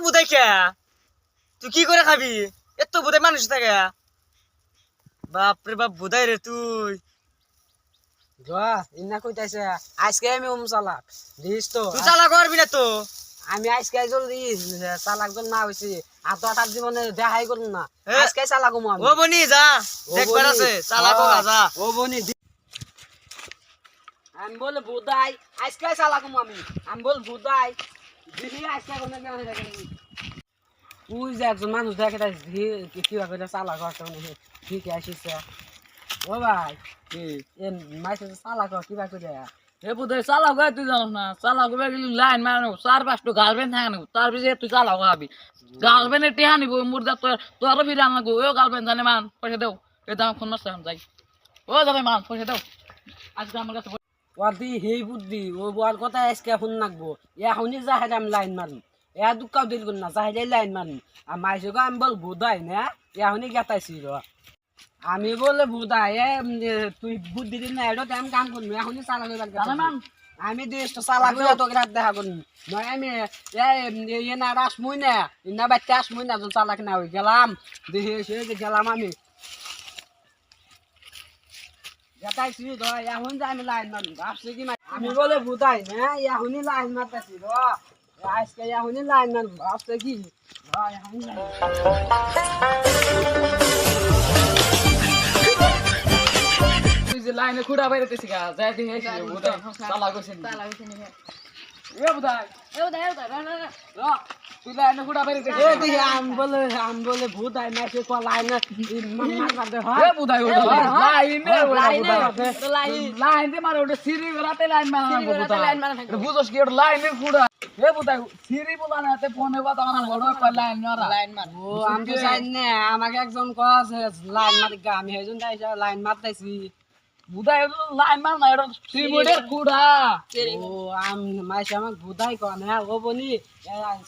বুধাই কে তুই কি করে খাবি এত বুধাই মানুষ থাকে বাপরে বাপ বুধাই রে তুই ইনা কইতাছে আজকে আমি চালাক দিস তো তুই চালা করবি না তো আমি আজকে জলদি চালাক জন না হইছি আর তো তার জীবনে দেখাই করুন না এ, আজকে চালাক আমি ও বনি যা দেখবার আছে চালা কো যা ও বনি আমি বলে বুদাই আজকে চালাক আমি বল বুদাই দিদি আজকে কোন কেন দেখেন তুই যে একজন মানুষ দেখে তাই কিভাবে চালাক হচ্ছে ঠিক আসিছে ও ভাই কি এ মাইসে চালাক কিবা করে এ বুঝে চালাও গায়ে তুই জানোস না চালাও গায়ে গেলি লাইন মারানো 4-5টা গার্লফ্রেন্ড থাকে না তার পিছে তুই চালাও গাবি গার্লফ্রেন্ডের টেহা নিব মুর্দা তোর ফিরে আনা গো ও গার্লফ্রেন্ড জানে মান পয়সা দেও এ দাম ফোন মারছে এখন যাই ও যাবে মান পয়সা দেও আজকে আমার কাছে ওর দি হেই বুদ্ধি ও বুয়ার কথা আজকে শুন নাকবো এখনই যাহে আমি লাইন মারুন এ দুঃখাও দিল না যাহে লাইন মারুন আর মাইসে আমি বল বুধাই না এখনই গেতাইছি আমি বলে বুধাই তুই বুদ্ধি দিন না এটা আমি কাম করবো এখনই চালা জানে মান আমি দেশটা চালা করে তোকে রাত দেখা করুন নয় আমি এ না রাসমুই না না বাচ্চা আসমুই না চালাক না হয়ে গেলাম দেখে এসে গেলাম আমি গেতাইছি এখন যে আমি লাইন মারুন ভাবছি কি আমি বলে বুধাই না এখনই লাইন মারতেছি আজকে এখনই লাইন মারুন ভাবছে কি এখনই লাইনে খুঁড়া বাইরেতেছি গা যাই দেখে চালা করছেন এ বুধাই তুই লাইনে খুঁড়া বাইরেতেছি আমি বলে বুধাই মাসে ক লাইন এ বুধাই লাইন দে মারে ওটা সিঁড়ি রাতে লাইন মারানো বুধাই বুঝোস কি ওটা লাইনে খুঁড়া এ বুধাই সিঁড়ি বলা না তে ফোনে কথা না বড় লাইন মারা ও আমি তো চাই না আমাকে একজন কস লাইন মারি আমি হেজন লাইন মারতেছি বুধাই লাইন মার না এটা সিমেন্টের খুঁড়া ও মাইসে আমাকে বুধাই কন হ্যাঁ ও বলি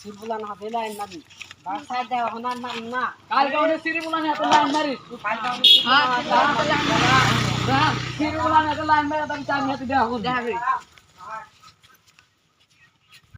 সিরবুলান হাতে লাইন মারি বাসায় দেয় এখন আর মারি না কালকে ওটা সিঁড়ি বলা না লাইন মারি সিঁড়ি বলা না লাইন মারা তুমি চাবি হাতে দেওয়া